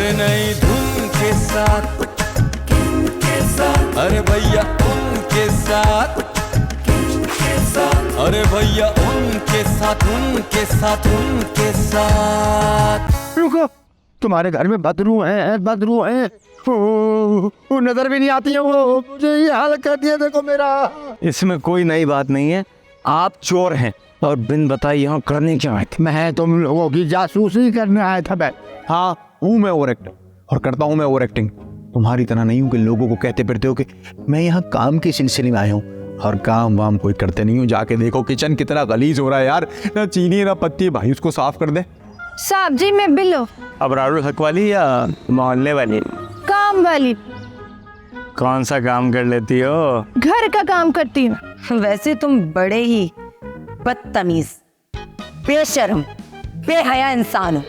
अरे नई धुन के साथ, किनके साथ, अरे भैया उनके साथ, किनके साथ, अरे भैया उनके साथ, उनके साथ, उनके साथ। रुको, तुम्हारे घर में बदरू है, वो नजर भी नहीं आती है, वो मुझे ये हाल कर दिया देखो मेरा। इसमें कोई नई बात नहीं है, आप चोर हैं और बिन बताए यहाँ करने क्या आए थे? मैं तुम लोगों की जासूसी करने आया था। मैं हाँ हूँ, मैं ओवर एक्टर और करता हूँ मैं ओवर एक्टिंग। तुम्हारी तरह नहीं हूँ कि लोगों को कहते फिरते हो कि मैं यहाँ काम के सिलसिले में आया हूँ, और काम वाम कोई करते नहीं हूँ। जाके देखो किचन कितना गलीज हो रहा है यार, ना चीनी ना पत्ती, भाई उसको साफ कर दे। साहब जी मैं बिल्लो। अबरारुल हक वाली या मोहल्ले वाली? काम वाली। कौन सा काम कर लेती हो? घर का काम करती हूँ। वैसे तुम बड़े ही बदतमीज, बेशर्म, बेहया इंसान हो।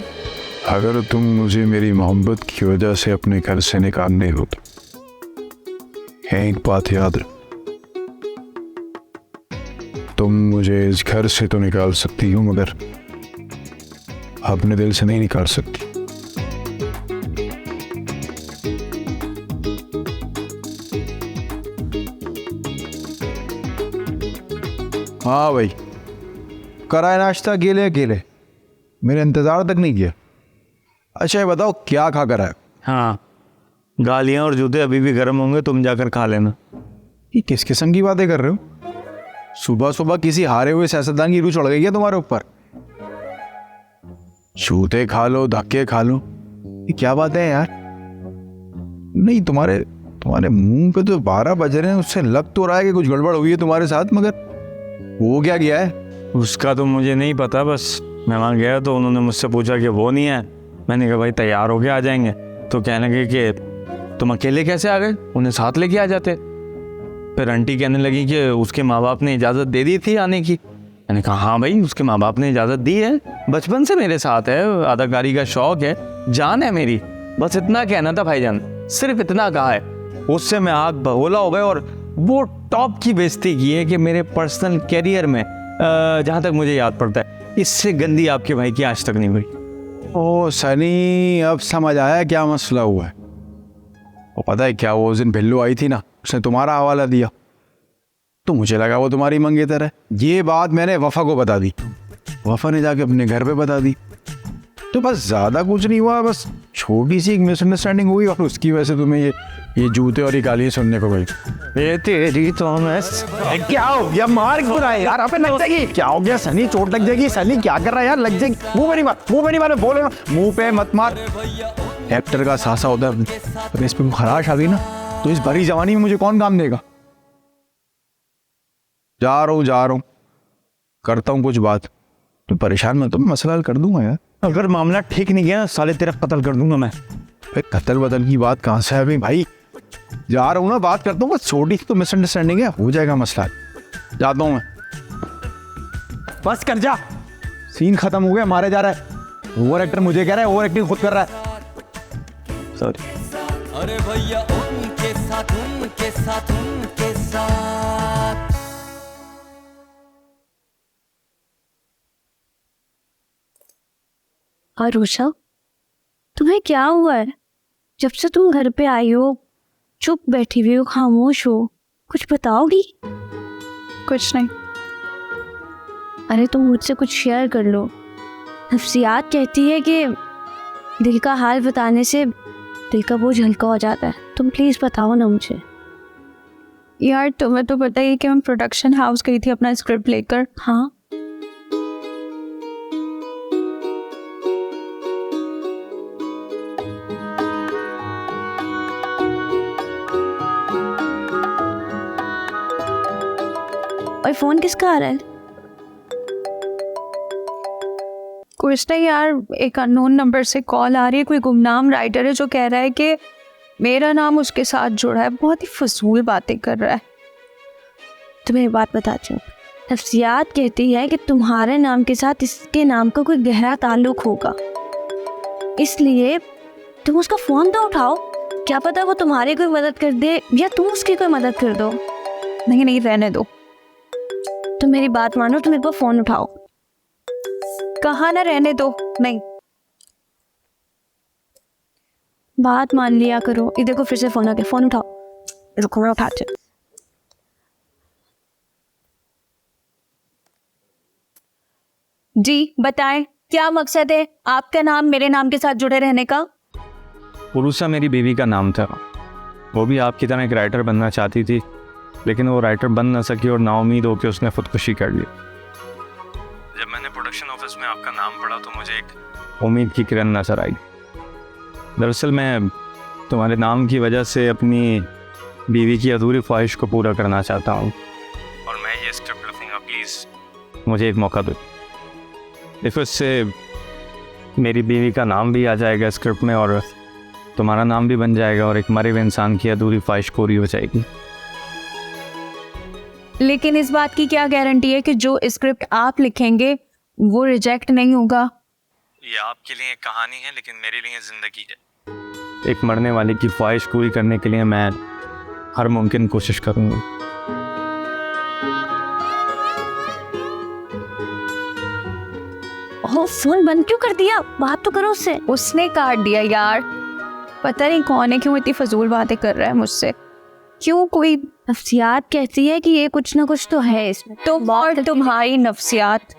अगर तुम मुझे मेरी मोहब्बत की वजह से अपने घर से निकालने हो तो एक बात याद रख, तुम मुझे इस घर से तो निकाल सकती हो मगर अपने दिल से नहीं निकाल सकती। हाँ भाई, कराए नाश्ता अकेले अकेले, मेरे इंतजार तक नहीं किया। अच्छा ये बताओ क्या खा कर आए? हाँ, गालियाँ और जूते अभी भी गर्म होंगे, तुम जाकर खा लेना। ये किस किस्म की बातें कर रहे हो? सुबह सुबह किसी हारे हुए सियासतदान की रूह चढ़ गई है तुम्हारे ऊपर? जूते खा लो, धक्के खा लो, ये क्या बात है यार? नहीं, तुम्हारे मुंह पे तो 12 बज रहे हैं, उससे लग तो रहा है कि कुछ गड़बड़ हुई है तुम्हारे साथ, मगर वो क्या किया है? उसका तो मुझे नहीं पता, बस मैं वहाँ गया तो उन्होंने मुझसे पूछा कि वो नहीं है। मैंने कहा भाई तैयार होके आ जाएंगे, तो कहने लगे कि तुम अकेले कैसे आ गए, उन्हें साथ लेके आ जाते। फिर आंटी कहने लगी कि उसके माँ बाप ने इजाज़त दे दी थी आने की। मैंने कहा हाँ भाई, उसके माँ बाप ने इजाज़त दी है, बचपन से मेरे साथ है, अदाकारी का शौक है, जान है मेरी, बस इतना कहना था भाईजान, सिर्फ इतना कहा है। उससे मैं आग बगोला हो गया और वो टॉप की बेइज्जती की है कि मेरे पर्सनल कैरियर में जहाँ तक मुझे याद पड़ता है, इससे गंदी आपके भाई की आज तक नहीं हुई। ओ सनी, अब समझ आया क्या मसला हुआ है। वो पता है क्या, वो उस दिन भिल्लू आई थी ना, उसने तुम्हारा हवाला दिया, तो मुझे लगा वो तुम्हारी मंगेतर है। ये बात मैंने वफा को बता दी, वफा ने जाके अपने घर पे बता दी, तो बस ज़्यादा कुछ नहीं हुआ, बस छोटी सी एक मिसअंडरस्टैंडिंग हुई और उसकी वजह से तुम्हें ये जूते और ये गालियाँ सुनने को गई। ये तेरी तो मैं क्या हो गया? मार क्यों रहा है यार? आप लग जाएगी। क्या हो गया सनी? चोट लग जाएगी। सनी क्या कर रहा है यार? लग जाएगी। मुंह में नहीं मार, बोलो ना, मुंह पे मत मार। एक्टर का सासा होता है, तो इस पे खराश आ गई ना, तो इस भरी जवानी में मुझे कौन काम देगा? जा रहा हूँ, करता हूँ कुछ बात, तो परेशान मत, तो मसला हल कर दूंगा यार। अगर मामला ठीक नहीं गया साले तेरा कत्ल कर दूंगा मैं। भाई कत्ल बदल की बात कहाँ से है अभी भाई? जा रहा हूँ ना, बात करता हूँ, बस छोटी सी तो मिसअंडरस्टैंडिंग है, हो जाएगा मसला। जाता हूँ मैं। बस कर जा। सीन खत्म हो गया, मारे जा रहा है। ओवर एक्टर मुझे कह रहा है, ओवर एक्टिंग खुद कर रहा है। सॉरी। अरे भैया उनके साथ, उनके साथ, उनके साथ। आरुषा, तुम्हें क्या हुआ है? जब से तुम घर पे आई हो चुप बैठी हुई हो, खामोश हो, कुछ बताओगी? कुछ नहीं। अरे तुम मुझसे कुछ शेयर कर लो। नफ्सियात कहती है कि दिल का हाल बताने से दिल का बोझ हल्का हो जाता है। तुम प्लीज बताओ ना मुझे। यार तुम्हें तो पता ही है कि मैं प्रोडक्शन हाउस गई थी अपना स्क्रिप्ट लेकर। हाँ, और फोन किसका आ रहा है? कुछ नहीं यार, एक अननोन नंबर से कॉल आ रही है। कोई गुमनाम राइटर है जो कह रहा है कि मेरा नाम उसके साथ जुड़ा है। बहुत ही फजूल बातें कर रहा है। तुम्हें एक बात बताती हूँ। नफ्सियात कहती है कि तुम्हारे नाम के साथ इसके नाम का कोई गहरा ताल्लुक होगा, इसलिए तुम उसका फोन तो उठाओ। क्या पता वो तुम्हारी कोई मदद कर दे या तुम उसकी कोई मदद कर दो। नहीं नहीं, रहने दो। तुम मेरी बात मानो, तुम एक बार फोन उठाओ। कहा ना रहने दो। नहीं बात मान लिया करो। ये देखो फिर से फोन आ गया, फोन उठाओ। रुको मैं उठाती हूँ। जी बताएं, क्या मकसद है आपका नाम मेरे नाम के साथ जुड़े रहने का? पुरुषा मेरी बीवी का नाम था। वो भी आपकी तरह एक राइटर बनना चाहती थी, लेकिन वो राइटर बन ना सकी और नाउम्मीद होकर उसने खुदकुशी कर ली। जब मैंने प्रोडक्शन ऑफिस में आपका नाम पढ़ा तो मुझे एक उम्मीद की किरण नजर आई। दरअसल मैं तुम्हारे नाम की वजह से अपनी बीवी की अधूरी ख्वाहिश को पूरा करना चाहता हूँ, और मैं ये स्क्रिप्ट लिखूँगा। प्लीज़ मुझे एक मौका दो। देखो, इससे मेरी बीवी का नाम भी आ जाएगा स्क्रिप्ट में, और तुम्हारा नाम भी बन जाएगा, और एक मरे हुए इंसान की अधूरी ख्वाहिश पूरी हो जाएगी। लेकिन इस बात की क्या गारंटी है कि जो स्क्रिप्ट आप लिखेंगे वो रिजेक्ट नहीं होगा? ये आपके लिए एक कहानी है, लेकिन मेरे लिए जिंदगी है। एक मरने वाले की ख्वाहिश पूरी करने के लिए मैं हर मुमकिन कोशिश करूँगा। ओह, फोन बंद क्यों कर दिया? बात तो करो उससे। उसने काट दिया यार। पता नहीं कौन है, क्यों इतनी फजूल बातें कर रहा है मुझसे। क्यों, कोई नफ्सियात कहती है कि ये कुछ ना कुछ तो है इसमें। तो और तुम्हारी नफ्सियात।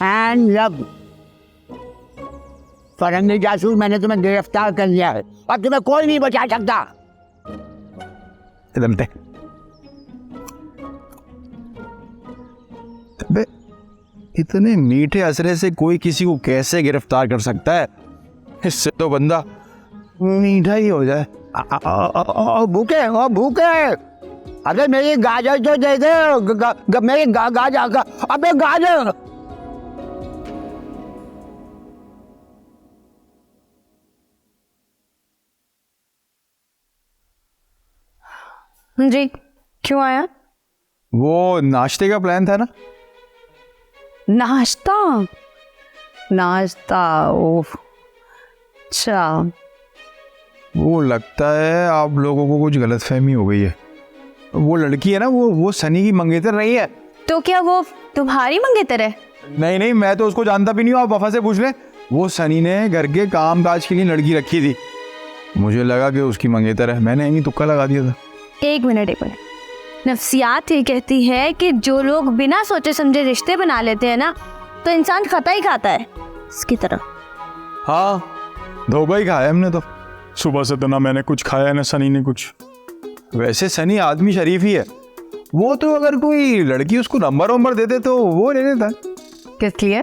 एंड लब फरंगी जासूस, मैंने तुम्हें गिरफ्तार कर लिया है और तुम्हें कोई नहीं बचा सकता। अबे इतने मीठे असरे से कोई किसी को कैसे गिरफ्तार कर सकता है? इससे तो बंदा मीठा ही हो जाए। भूखे हो भूखे। अरे मेरी गाजर तो दे दे। मेरी गाजर, अबे गाजर। जी क्यों आया? वो नाश्ते का प्लान था ना। नाश्ता? नाश्ता, ओह अच्छा। वो लगता है आप लोगों को कुछ गलतफहमी हो गई है। वो लड़की है ना, वो सनी की मंगेतर रही है। तो क्या वो तुम्हारी मंगेतर है? नहीं नहीं, मैं तो उसको जानता भी नहीं हूँ, आप वफा से पूछ लें। वो सनी ने घर के काम काज के लिए लड़की रखी थी, मुझे लगा कि उसकी मंगेतर है, मैंने यही तुक्का लगा दिया था। एक मिनट। नफ्सियात ये कहती है कि जो लोग बिना सोचे समझे रिश्ते बना लेते हैं ना, तो इंसान खाता ही खाता है इसकी तरह। हाँ, धोखा ही खाया हमने तो। सुबह से तो ना मैंने कुछ खाया ना सनी ने कुछ। वैसे सनी आदमी शरीफ ही है। वो तो अगर कोई लड़की उसको नंबर दे दे तो वो ले लेता है। किस लिए?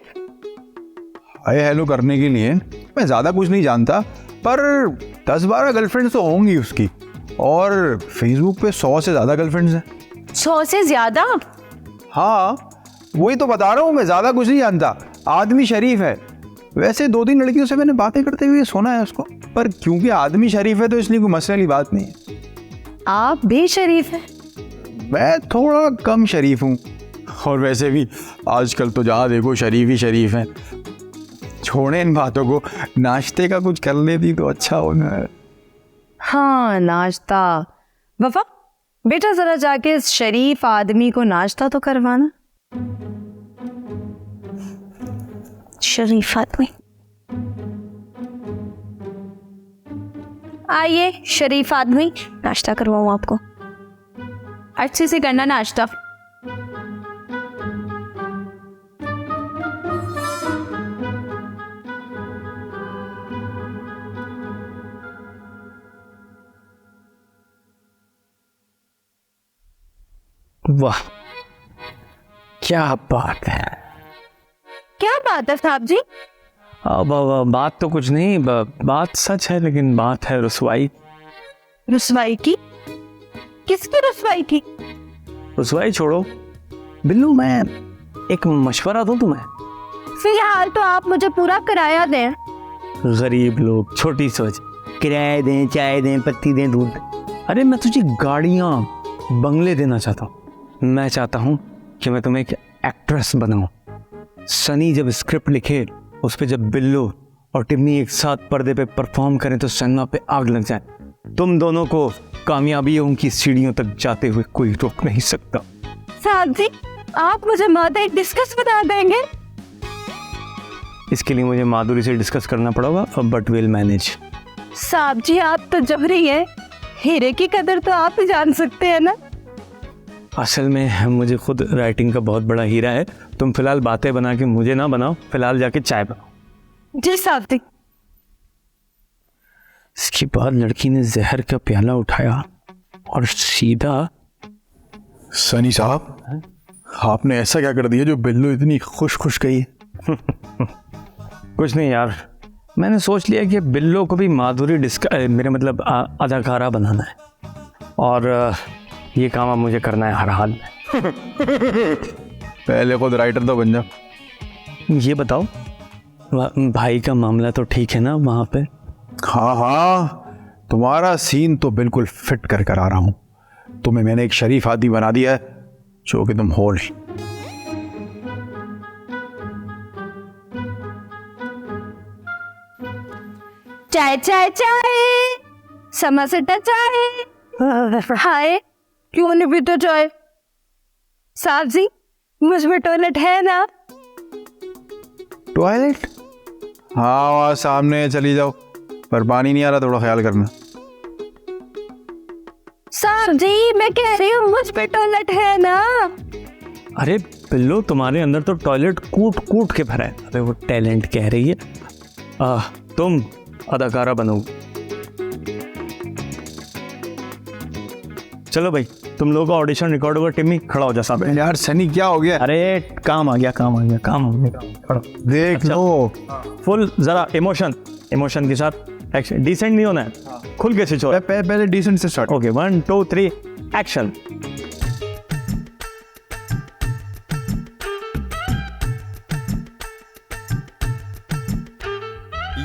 हाय हेलो करने के लिए। मैं ज़्यादा कुछ नहीं जानता, पर 10-12 गर्लफ्रेंड्स तो होंगी उसकी, और फेसबुक पे 100 से ज़्यादा गर्लफ्रेंड्स हैं। 100 से ज्यादा? हाँ, वही तो बता रहा हूँ, मैं ज़्यादा कुछ नहीं जानता। आदमी शरीफ है। वैसे 2-3 लड़कियों से मैंने बातें करते हुए सुना है उसको, पर क्योंकि आदमी शरीफ है तो इसलिए कोई मसले वाली बात नहीं है। आप बेशरीफ हैं। मैं थोड़ा कम शरीफ हूँ, और वैसे भी आजकल तो जहाँ देखो शरीफ ही शरीफ हैं। छोड़े इन बातों को, नाश्ते का कुछ कर लेती तो अच्छा होना है। हाँ, नाश्ता। वफा बेटा, जरा जाके इस शरीफ आदमी को नाश्ता तो करवाना। शरीफ आदमी। आइए शरीफ आदमी, नाश्ता करवाऊं आपको। अच्छे से करना नाश्ता। वाह, क्या बात है। क्या बात है साहब जी? अब बात तो कुछ नहीं, बात सच है, लेकिन बात है रुसवाई। रुसवाई की? किसकी रुसवाई की? रुसवाई छोड़ो बिल्लू, मैं एक मशवरा दूं तुम्हें? फिलहाल तो आप मुझे पूरा किराया दें। गरीब लोग, छोटी सोच, किराया दें, चाय दें, पत्ती दें, दूध। अरे मैं तुझे गाड़ियां, बंगले देना चाहता हूँ। मैं चाहता हूँ कि मैं तुम्हें एक एक्ट्रेस बनाऊं। सनी जब स्क्रिप्ट लिखे, उस पे जब बिल्लू और टिम्मी एक साथ पर्दे पे परफॉर्म करें तो सिनेमा पे आग लग जाए। तुम दोनों को कामयाबियों की सीढ़ियों तक जाते हुए कोई रोक नहीं सकता। साहब जी, आप मुझे मदर डिस्कस बता देंगे? इसके लिए मुझे माधुरी से डिस्कस करना पड़ेगा, बट विल मैनेज। साहब जी, आप तो जबरी है, हीरे की कदर तो आप ही जान सकते हैं ना। असल में मुझे खुद राइटिंग का बहुत बड़ा हीरा है। तुम फिलहाल बातें बना के मुझे ना बनाओ, फिलहाल जाके चाय बनाओ। जी साहब जी। इसके बाद लड़की ने जहर का प्याला उठाया और सीधा। सनी साहब, आपने ऐसा क्या कर दिया जो बिल्लू इतनी खुश खुश गई? कुछ नहीं यार, मैंने सोच लिया कि बिल्लो को भी माधुरी मेरे मतलब अदाकारा बनाना है, और ये काम अब मुझे करना है हर हाल में। पहले खुद राइटर तो बन जाओ। ये बताओ, भाई का मामला तो ठीक है ना वहाँ पे? हाँ हाँ, तुम्हारा सीन तो बिल्कुल फिट कर कर आ रहा हूँ। तुम्हें मैंने एक शरीफ आदमी बना दिया है जो कि तुम हो नहीं। चाय चाय चाय, समोसा चाय। हाय, क्यों नहीं पीते चाय? साहब जी, मुझ में टॉयलेट है ना? टॉयलेट? हाँ, वहाँ सामने चली जाओ, पर पानी नहीं आ रहा, थोड़ा ख्याल करना। साहब जी, मैं कह रही हूँ मुझ पे टॉयलेट है ना? अरे बिल्लो, तुम्हारे अंदर तो टॉयलेट कूट कूट के भरा है। अबे वो टैलेंट कह रही है। तुम अदाकारा बनो। चलो भाई, तुम लोगों का ऑडिशन रिकॉर्ड होगा। टिम्मी खड़ा हो जा साहब। यार सनी, क्या हो गया? अरे काम आ गया, काम आ गया, काम हो गया, खड़ा देख लो। फुल जरा इमोशन के साथ एक्शन। डिसेंट नहीं होना है, खुल के स्विच हो। पहले डिसेंट से स्टार्ट। Okay, 1 2 3 action.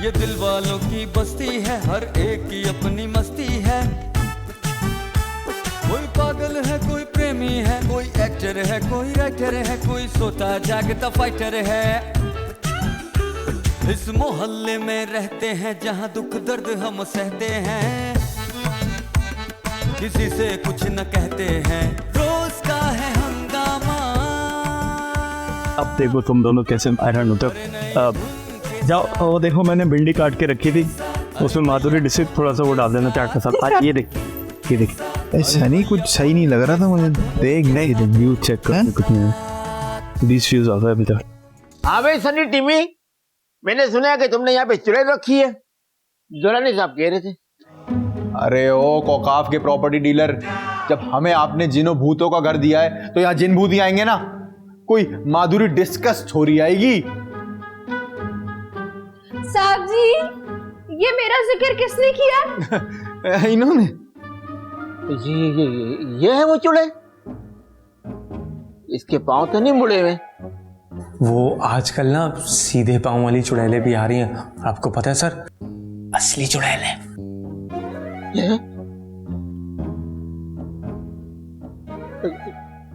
ये दिल वालों की बस्ती है, हर एक की अपनी मस्ती है। कोई पागल है, कोई प्रेमी है, कोई एक्टर है, कोई राइटर है, कोई सोता जागता फाइटर है। इस मोहल्ले में रहते हैं जहां दुख दर्द हम सहते हैं, किसी से कुछ न कहते हैं, रोज का है हंगामा। अब देखो तुम दोनों कैसे आयरन होते हो। जाओ, वो देखो मैंने भिंडी काट के रखी थी, उसमें माधुरी डिस्क थोड़ा सा वो डाल देना चाट के साथ। आज ये देख, ये देख। सनी, कुछ सही नहीं लग रहा था मुझे। देख नहीं, व्यू चेक कर कुछ नहीं। दिस व्यूज आ गए अभी तक। हाँ भाई सनी, टिम्मी, मैंने सुना है कि तुमने यहाँ पे चुड़ैल रखी है। जोरानी साहब कह रहे थे। अरे ओ कोकाफ के प्रॉपर्टी डीलर, जब हमें आपने जिनों भूतों का घर दिया है तो यहाँ जिन भूत ही आएंगे ना, कोई माधुरी डिस्कस छोरी आएगी। साहब जी, ये मेरा जिक्र किसने किया? इन्होंने। ये है वो चुड़ैल? इसके पांव तो नहीं मुड़े हुए? वो आजकल ना सीधे पांव वाली चुड़ैलें भी आ रही हैं, आपको पता है सर? असली चुड़ैल है ये?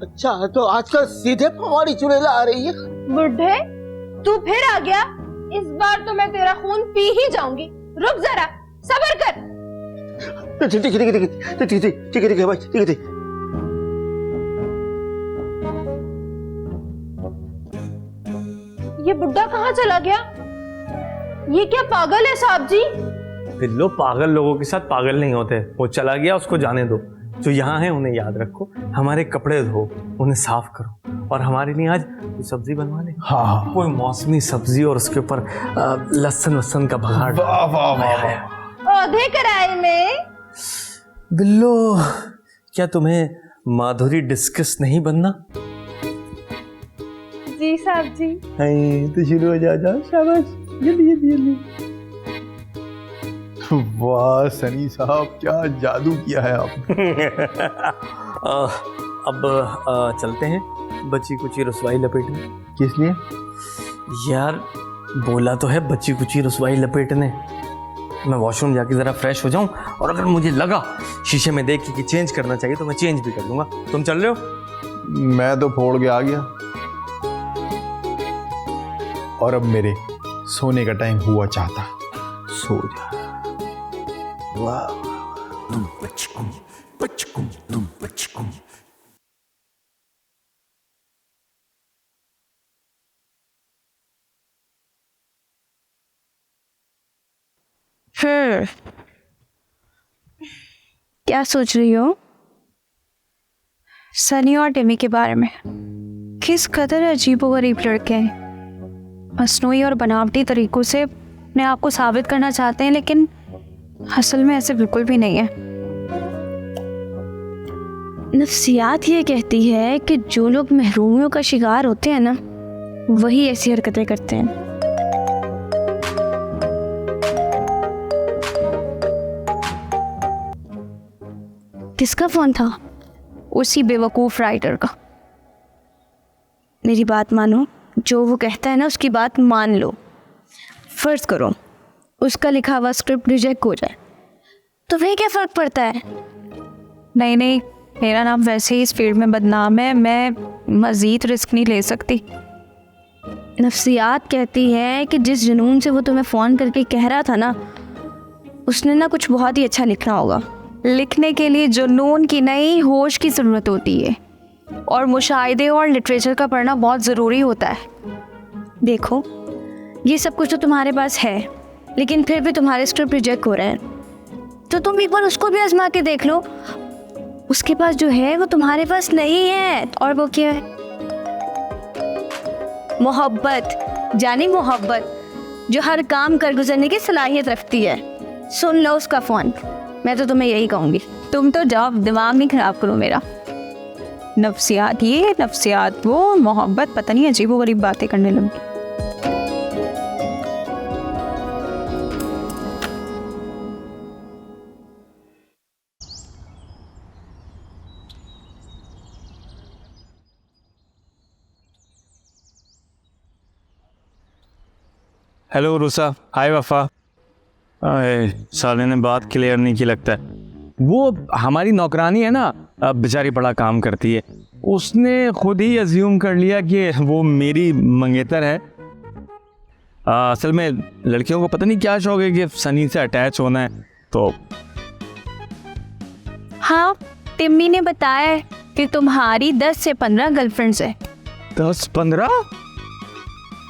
अच्छा, तो आजकल सीधे पांव वाली चुड़ैल आ रही है? बुढ़े, तू फिर आ गया। इस बार तो मैं तेरा खून पी ही जाऊंगी। रुक जरा, सब्र कर। ठीक है भाई, ठीक है। ये बुड्ढा कहाँ चला गया? ये क्या पागल है साहब जी? बिल्लो, पागल लोगों के साथ पागल नहीं होते। वो चला गया, उसको जाने दो। जो यहाँ है उन्हें याद रखो, हमारे कपड़े धो, उन्हें साफ करो, और हमारे लिए आज सब्जी बनवा ले। हाँ, कोई मौसमी सब्जी और उसके ऊपर लहसुन वसन का बघाड़। वाह वाह वाह। औधे कराए में। बिल्लो, क्या तुम्हें माधुरी डिस्कस नहीं बनना। जी साहब जी। तो शुरू हो जा शाबाश, जल्दी जल्दी जल्दी। वाह सनी साहब, क्या जादू किया है आपने। अब चलते हैं बची कुची रसवाई लपेटने। किस लिए? यार बोला तो है बची कुची रसवाई लपेटने। मैं वॉशरूम जाके ज़रा फ्रेश हो जाऊं, और अगर मुझे लगा शीशे में देख के कि चेंज करना चाहिए तो मैं चेंज भी कर लूँगा। तुम चल रहे हो? मैं तो फोड़ के आ गया, और अब मेरे सोने का टाइम हुआ चाहता। सो जा। क्या सोच रही हो? सनी और टिमी के बारे में। किस कदर अजीबोगरीब लड़के हैं, मसनूई और बनावटी तरीकों से अपने आप को साबित करना चाहते हैं, लेकिन असल में ऐसे बिल्कुल भी नहीं है। नफ्सियात ये कहती है कि जो लोग महरूमियों का शिकार होते हैं ना, वही ऐसी हरकतें करते हैं। किसका फोन था? उसी बेवकूफ़ राइटर का। मेरी बात मानो, जो वो कहता है ना उसकी बात मान लो। फर्ज करो उसका लिखा हुआ स्क्रिप्ट रिजेक्ट हो जाए, तुम्हें क्या फ़र्क पड़ता है? नहीं नहीं, मेरा नाम वैसे ही इस फील्ड में बदनाम है, मैं मज़ीद रिस्क नहीं ले सकती। नफ्सियात कहती है कि जिस जुनून से वो तुम्हें फ़ोन करके कह रहा था ना, उसने ना कुछ बहुत ही अच्छा लिखना होगा। लिखने के लिए जुनून की नहीं, होश की ज़रूरत होती है, और मुशाहिदे और लिटरेचर का पढ़ना बहुत ज़रूरी होता है। देखो, ये सब कुछ तो तुम्हारे पास है, लेकिन फिर भी तुम्हारे स्क्रिप्ट रिजेक्ट हो रहे हैं, तो तुम एक बार उसको भी आजमा के देख लो। उसके पास जो है वो तुम्हारे पास नहीं है, और वो क्या है? मोहब्बत। जानी मोहब्बत, जो हर काम कर गुजरने की सलाहियत रखती है। सुन लो उसका फ़ोन, मैं तो तुम्हें यही कहूँगी। तुम तो जाओ, दिमाग नहीं ख़राब करो मेरा। नफ्सियात ये, नफ्सियात वो, मोहब्बत, पता नहीं अजीबोगरीब बातें करने लगी। हेलो रुसा, हाय वफा। साले ने बात क्लियर नहीं की लगता है। वो हमारी नौकरानी है ना, बेचारी बड़ा काम करती है, उसने खुद ही अज्यूम कर लिया कि वो मेरी मंगेतर है। असल में लड़कियों को पता नहीं क्या शौक है कि सनी से अटैच होना है। तो हाँ, टिम्मी ने बताया कि तुम्हारी 10 से 15 गर्लफ्रेंड्स है। 10-15?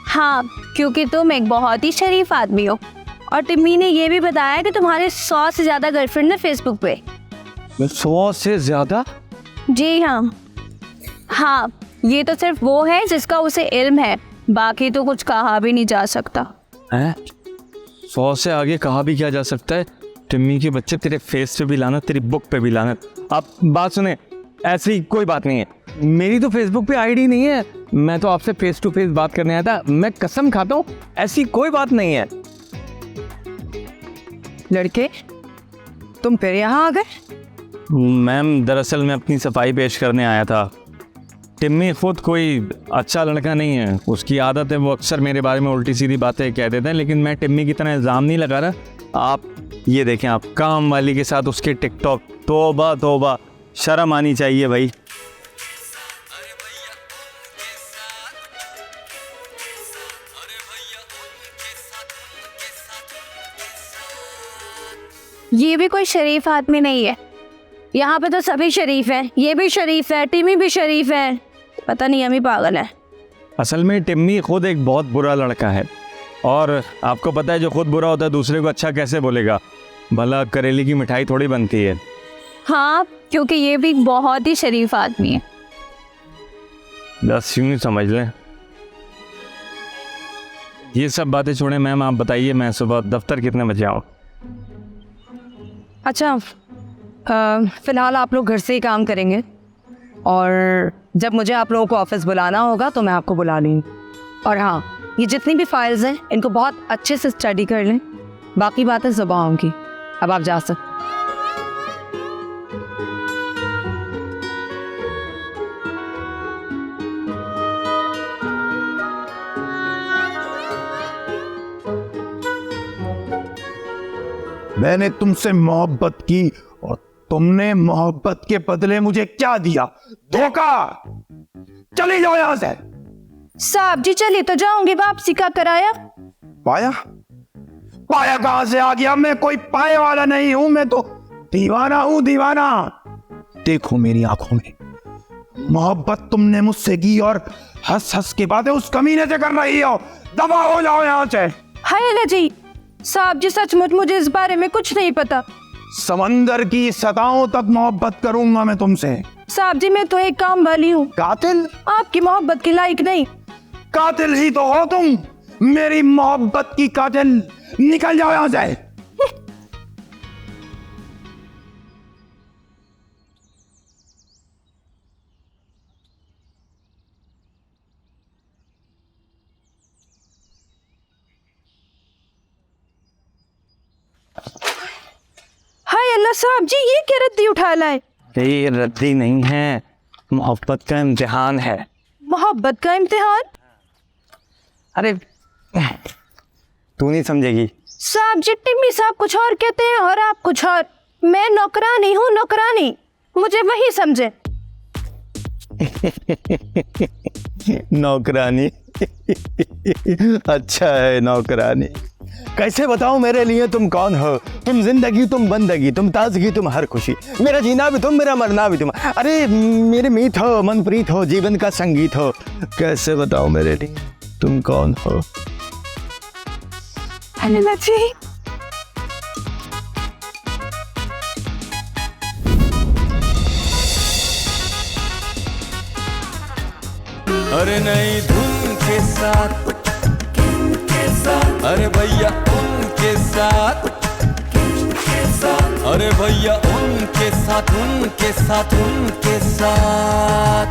हाँ, क्योंकि तुम एक बहुत ही शरीफ आदमी हो। और टिम्मी ने ये भी बताया कि तुम्हारे 100 से ज़्यादा गर्लफ्रेंड है फेसबुक पे। 100 से ज़्यादा? जी हाँ। हाँ, ये तो सिर्फ वो है जिसका उसे इल्म है, बाकी तो कुछ कहा भी नहीं जा सकता। हैं? 100 से आगे कहा भी क्या जा सकता है? टिम्मी के बच्चे, तेरे फेस पे भी लानत, तेरी बुक पे भी लानत। आप बात सुने, ऐसी कोई बात नहीं है। मेरी तो फेसबुक पे आईडी नहीं है, मैं तो आपसे फेस टू फेस बात करने आया था। मैं कसम खाता हूँ, ऐसी कोई बात नहीं है। लड़के, तुम फिर यहाँ आ गए? मैम, दरअसल मैं अपनी सफाई पेश करने आया था। टिम्मी खुद कोई अच्छा लड़का नहीं है, उसकी आदत है वो अक्सर मेरे बारे में उल्टी सीधी बातें कह देते हैं, लेकिन मैं टिम्मी की तरह इल्ज़ाम नहीं लगा रहा। आप ये देखें, आप काम वाली के साथ उसके टिकटॉक, तौबा तौबा, शर्म आनी चाहिए भाई। ये भी कोई शरीफ आदमी नहीं है। यहाँ पे तो सभी शरीफ हैं, ये भी शरीफ है, टिम्मी भी शरीफ है, पता नहीं हम ही पागल है। असल में टिम्मी खुद एक बहुत बुरा लड़का है, और आपको पता है जो खुद बुरा होता है दूसरे को अच्छा कैसे बोलेगा। भला करेली की मिठाई थोड़ी बनती है। हाँ, क्योंकि ये भी बहुत ही शरीफ आदमी है। बस यूँ ही समझ लें। ये सब बातें छोड़ें मैम, आप बताइए मैं सुबह दफ्तर कितने बजे आऊँ? अच्छा, फिलहाल आप लोग घर से ही काम करेंगे, और जब मुझे आप लोगों को ऑफिस बुलाना होगा तो मैं आपको बुला लूँगी। और हाँ, ये जितनी भी फाइल्स हैं इनको बहुत अच्छे से स्टडी कर लें, बाकी बातें सुबह होंगी। अब आप जा सकते। मैंने तुमसे मोहब्बत की और तुमने मोहब्बत के बदले मुझे क्या दिया? धोखा। चली जाओ यहां से। साहब जी चलिए तो जाऊंगी, वापसी का कराया। पाया? पाया कहां से आ गया? मैं कोई पाए वाला नहीं हूं, मैं तो दीवाना हूं, दीवाना। देखो मेरी आंखों में, मोहब्बत तुमने मुझसे की और हंस हंस के बातें उस कमीने से कर रही हो। दबा हो जाओ यहां से। हाय अल्लाह जी, साहब जी सचमुच मुझे इस बारे में कुछ नहीं पता। समंदर की सताओं तक मोहब्बत करूंगा मैं तुमसे। साहब जी मैं तो एक काम वाली हूँ, कातिल? आपकी मोहब्बत के लायक नहीं। कातिल ही तो हो तुम, मेरी मोहब्बत की कातिल। निकल जाओ यहां से। हाय अल्लाह साहब जी, ये क्या रद्दी उठा लाए? ये रद्दी नहीं है, मोहब्बत का इम्तिहान है। मोहब्बत का इम्तिहान? अरे तू नहीं समझेगी। साहब जी टिम्मी साहब कुछ और कहते हैं और आप कुछ और। मैं नौकरानी हूँ, नौकरानी, मुझे वही समझे। नौकरानी? अच्छा है नौकरानी। कैसे बताऊं मेरे लिए तुम कौन हो? तुम जिंदगी, तुम बंदगी, तुम ताजगी, तुम हर खुशी। मेरा जीना भी तुम, मेरा मरना भी तुम। अरे मेरे मीत हो, मनप्रीत हो, जीवन का संगीत हो। कैसे बताऊं मेरे लिए तुम कौन हो? अल्लाह जी, अरे नई धुन के साथ, किनके साथ? अरे भैया उनके साथ, किनके साथ? अरे भैया उनके साथ, उनके साथ, उनके साथ।